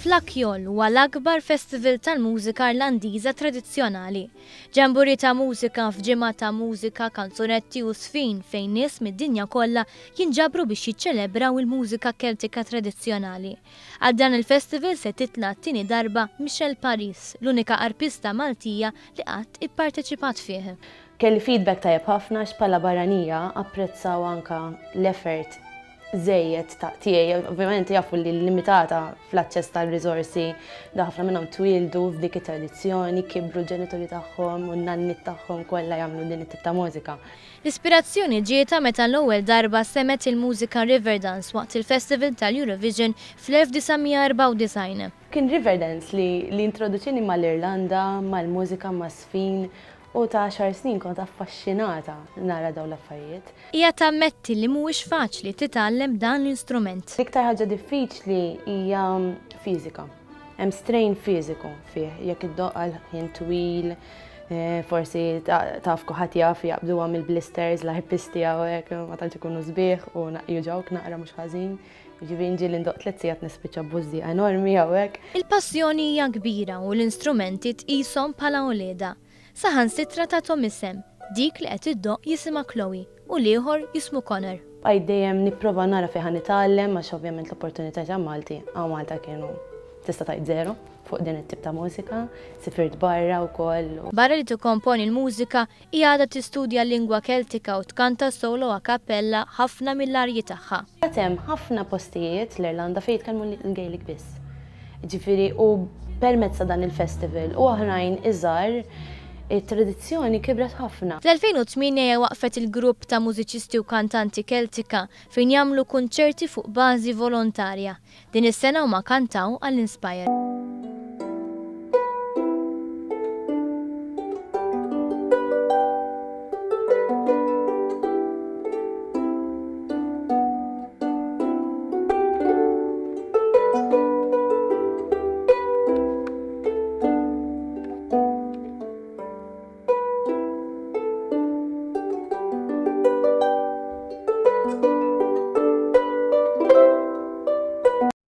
Fl-Akjol huwa l-akbar festival tal-mużika Irlandiża tradizzjonali. Ġamburi ta' mużika f'ġimgħa ta' mużika, kanzunetti u sfin fejn nies mid-dinja kollha jinġabru biex jiċċelebraw il-mużika Ċeltika tradizzjonali. Għal dan il-festival se titla' t-tieni darba Michelle Paris, l-unika arpista Maltija li qatt ipparteċipat fih. Kelli feedback tajjeb ħafna x'bħala barranija apprezzaw anke l-effort żejjed ta' tiegħi, ovvjament jafu li limitata fl-aċċess tal-riżorsi, da ħafna minnhom twildu f'dik it-tradizzjoni, kibru ġenituri tagħhom u n-nannit tagħhom kollha jagħmlu din it-tip ta' mużika. L-ispirazzjoni ġieta meta l-ewwel darba semet il-mużika Riverdance waqt il-Festival tal-Eurovision fl-1994. Kien Riverdance li introduċini mal-Irlanda, mal-mużika ma' sfin, u ta' 10 snin kont affaxxinata nara dawn l-affarijiet. Hija tammetti li mhuwiex faċli titgħallem dan l-instrument. L-iktar ħaġa diffiċli hija fiżika. Hemm strain fiżiku fih, jekk id-doqqa ħin twil, forsi taf kulħadd jaf jaqbduha mill-blisters l-arpisti hawnhekk ma tantx ikunu sbieħ u juġawk naqra mhux ħażin. Ġifieri ġieli ndoq 3 sigħat nispiċċa bbużdi enormi hawnhekk. Il-passjoni hija kbira u l-instrumenti tqishom bħala wlieda. Saħansitra tagħhom isem, dik li qed iddoqq jisimha Chloe u l-ieħor jismu Connor. Bqajt dejjem nipprova nara fejn ħanitgħallem għax ovvjament l-opportunitajiet ta' Malti għaw Malta kienu tista' tgħid żero fuq din it-tip ta' mużika, sifirt barra wkoll. Barra li tikkomponi l-mużika hija għadha tistudja l-lingwa Ċeltika u tkanta solo a cappella ħafna mill-arji tagħha. Hemm ħafna postijiet l-Irlanda fejn jitkellmu l-Gaelic biss. Ġifieri u permezz ta' dan il-festival u oħrajn iżgħar it-tradizzjoni kibret ħafna. Fl-2008 waqfet il-grupp ta' mużiċisti u kantanti Ċeltika fejn jagħmlu kunċerti fuq bażi volontarja. Din is-sena huma kantaw għall-Inspire.